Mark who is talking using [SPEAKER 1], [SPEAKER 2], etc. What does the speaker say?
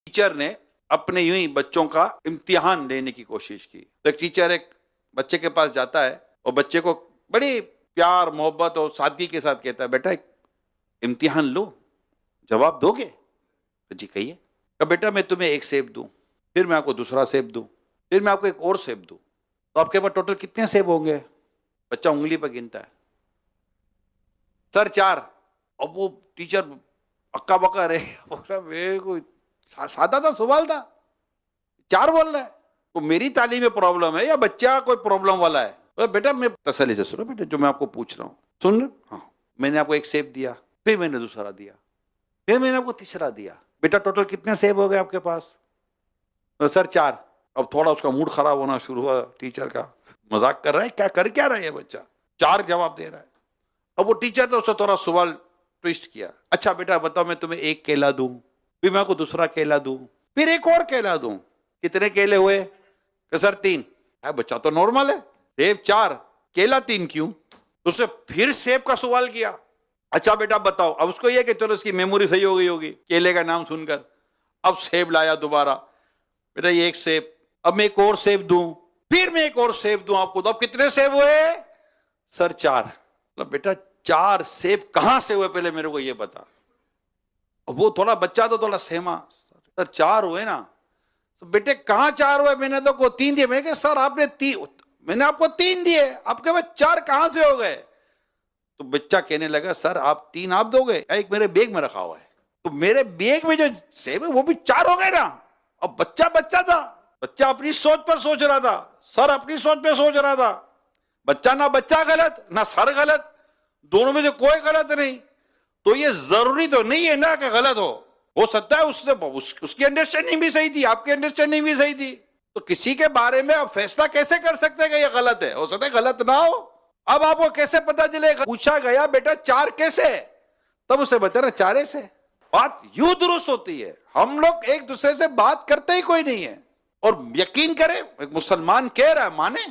[SPEAKER 1] Teacher ने अपने यूं ही बच्चों का इम्तिहान लेने की कोशिश की। तो एक टीचर एक बच्चे के पास जाता है और बच्चे को बड़ी प्यार मोहब्बत और सादगी के साथ कहता है, बेटा एक इम्तिहान लो, जवाब दोगे? तो जी कहिए। कहा बेटा मैं तुम्हें एक सेब दूं, फिर मैं आपको दूसरा सेब दूं, फिर मैं आपको एक और सेब दूं, तो आपके पास टोटल कितने सेब होंगे? बच्चा उंगली पर गिनता है, सर 4। अब वो टीचर अक्का बक्का रहे, बोला मेरे को सादा था सवाल था, 4 बोल रहा है, तो मेरी तालीम में प्रॉब्लम है या बच्चा कोई प्रॉब्लम वाला है? और बेटा मैं तसल्ली से सुनो बेटा, जो मैं आपको पूछ रहा हूँ सुन रहे? हाँ, मैंने आपको एक सेब दिया, फिर मैंने दूसरा दिया, फिर मैंने आपको तीसरा दिया, बेटा टोटल कितने सेब हो गए आपके पास? तो सर 4। अब थोड़ा उसका मूड खराब होना शुरू हुआ टीचर का, मजाक कर रहा है क्या, कर क्या रहा है बच्चा, 4 जवाब दे रहा है। अब वो टीचर तो उससे थोड़ा सवाल ट्विस्ट किया, अच्छा बेटा बताओ मैं तुम्हें एक केला दूं, फिर मैं आपको दूसरा केला दूं, फिर एक और केला दूं, कितने केले हुए? कि सर 3। बच्चा तो नॉर्मल है, सेब 4 केला 3 क्यों? उसने फिर सेब का सवाल किया, अच्छा बेटा बताओ। अब उसको यह कि चलो इसकी मेमोरी सही हो गई होगी केले का नाम सुनकर। अब सेब लाया दोबारा, बेटा ये एक सेब, अब मैं एक और सेब दूं, फिर मैं एक और सेब दूं आपको, तो अब कितने सेब हुए? सर 4। मतलब बेटा 4 सेब कहां से हुए पहले मेरे को ये बता। वो थोड़ा बच्चा तो थोड़ा सहमा, सर 4 हुए ना। तो बेटे कहां 4 हुए? मैंने तो को 3 दिए। मैंने कहा सर आपने 3, मैंने आपको 3 दिए, आपके पास 4 कहां से हो गए? तो बच्चा कहने लगा सर आप 3 आप दोगे, एक मेरे बैग में रखा हुआ है, तो मेरे बैग में जो सेब है वो भी 4 हो गए ना। अब बच्चा बच्चा था, बच्चा अपनी सोच पर सोच रहा था, सर अपनी सोच पे सोच रहा था। बच्चा ना बच्चा गलत ना सर गलत, दोनों में से कोई गलत नहीं। तो ये जरूरी तो नहीं है ना कि गलत हो सकता है उसने उसकी अंडरस्टैंडिंग भी सही थी, आपकी अंडरस्टैंडिंग भी सही थी। तो किसी के बारे में आप फैसला कैसे कर सकते हैं कि ये गलत है? हो सकता है गलत ना हो। अब आपको कैसे पता चलेगा? पूछा गया बेटा 4 कैसे, तब उसे बताना 4 ऐसे। बात यूं दुरुस्त होती है, हम लोग एक दूसरे से बात करते ही कोई नहीं है। और यकीन करें एक मुसलमान कह रहा है माने,